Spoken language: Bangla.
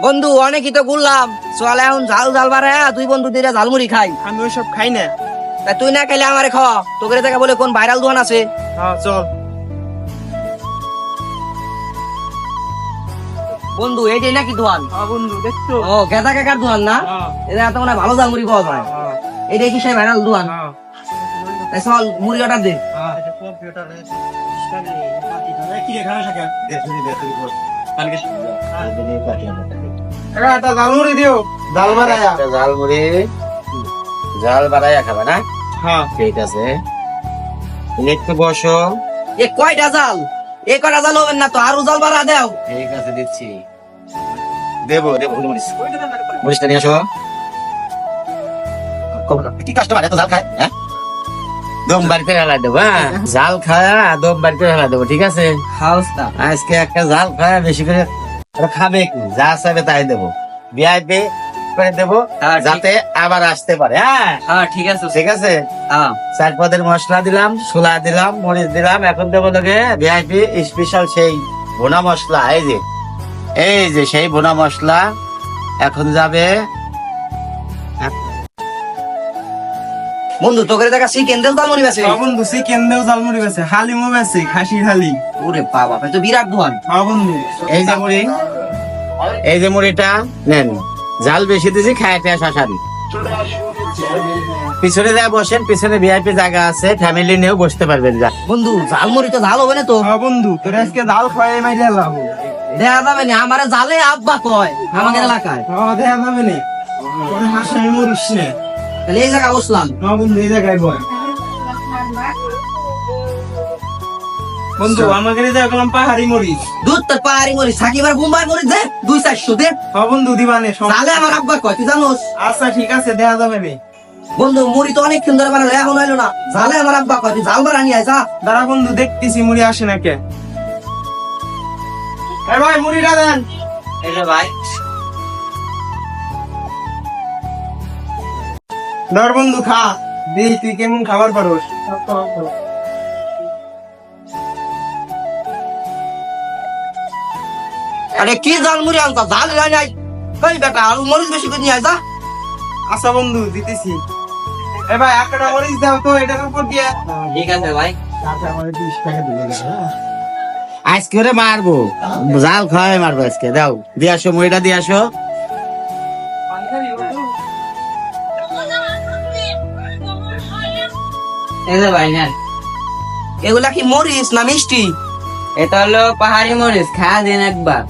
বন্ধু অনেকই তো ঘুরলাম, চল এখন ঝাল ঝাল বাড়ায় তুই বন্ধু দিলে ঝালমুড়ি খাই। আমি ওইসব খাই না। তা তুই না খাইলে আমারে খাওয়া, তোকে দেখা বলে কোন ভাইরাল দোকান আছে। হ্যাঁ চল। বন্ধু এইটাই নাকি দোকান? হ্যাঁ বন্ধু দেখছো। ও গেদা কাকার দোকান না? হ্যাঁ এটা এত মানে ভালো ঝালমুড়ি পাওয়া যায়। হ্যাঁ এটাই কি সেই ভাইরাল দোকান? হ্যাঁ। তাই চল মুড়ি অর্ডার দে। একটা ঝালমুড়ি দিও। জাল বাড়ায়া ঝালমুড়ি জাল বাড়ায়া খাবে না? হ্যাঁ ঠিক আছে, একটু বসো। এ কয়টা জাল? এ কয়টা জাল হবেন না তো, আরো জাল বাড়া দেও। ঠিক আছে দিচ্ছি, দেবো দেবো। মরিচটা নিয়ে আসো। কি কাস্টমার এত জাল খায়? হ্যাঁ, দম বাড়িতে হেলা দেবো। হ্যাঁ, জাল খায়া দম বাড়িতে হেলা দেবো। ঠিক আছে, হাউসটা আজকে একটা জাল খায়া বেশি করে ওরা খাবে কি, যা চাইবে তাই দেবো। ভিআইপি করে দেবো হ্যাঁ, ঠিক- যাতে আবার আসতে পারে। হ্যাঁ হ্যাঁ ঠিক আছে। ঠিক আছে, হ্যাঁ চার পদের মশলা দিলাম, ছোলা দিলাম, মরিচ দিলাম। এখন দেবো লোকে ভিআইপি স্পেশাল সেই ভুনা মশলা। এই যে সেই ভুনা মশলা এখন যাবে। বন্ধু তোকে দেখা চিকেন দেও ঝালমুড়ি আছে। হ্যাঁ বন্ধু চিকেন দেও ঝালমুড়ি বেছে, হালিমও বেছে, খাসির হালি। ওরে বাবা, তো বিরাট দোকান। হ্যাঁ বন্ধু। এই যে মুড়ি, এই যে মুড়িটা নেন। জাল বেশি দিয়েছি, খাইতে শাসারি। পিছনে যা বসেন, পিছনে ভিআইপি জায়গা আছে, ফ্যামিলি নিয়েও বসতে পারবেন। যা বন্ধু ঝালমুড়ি তো ঝাল হবে না তো? হ্যাঁ বন্ধু তোর আজকে জাল খাওয়াই মাইরে লাভ। দেখা যাবে না, আমারে জালে আব্বা কয় আমাদের এলাকায়। হ্যাঁ দেখা যাবে না, পরে হাসাই মরিস না। তাহলে এই জায়গা বসলাম। হ্যাঁ বন্ধু এই জায়গায় বয়। বন্ধু আমাকে দেখলাম পাহাড়ি মরিচ। দুধ তোর পাহাড়ি মরিচ, সাকিবার বুম্বাই মরিচ দে 200-400 দে। হ্যাঁ বন্ধু দিবানে সব। জালে আমার আব্বা কয়, তুই জানোস? আচ্ছা ঠিক আছে দেখা যাবে রে। বন্ধু মুড়ি তো অনেক সুন্দর বানালো, এখন হইলো না। জালে আমার আব্বা কয়, তুই জাল বাড়া নিয়ে আয় যা। দাঁড়া বন্ধু দেখতেছি মুড়ি আসে না কে। এ ভাই মুড়িটা দেন। এই যে ভাই, ধর বন্ধু খা, দেখি তুই কেমন খাবার পারোস। আরে কি জাল মুড়ি আনতা, জাল রাই নাই। কই বেটা আলু মরিচ বেশি করে নিয়ে আয় যা। আচ্ছা বন্ধু দিতেছি। এ ভাই একটা মরিচ দাও তো এটার উপর দিয়ে। ঠিক আছে ভাই। আজকে ওরে মারবো, জাল খাওয়াই মারবো আজকে। দাও দিয়ে আসো, মুড়িটা দিয়ে আসো। এই যে ভাই নেন। এগুলা কি মরিচ না মিষ্টি? এটা হলো পাহাড়ি মরিচ, খা দিন একবার।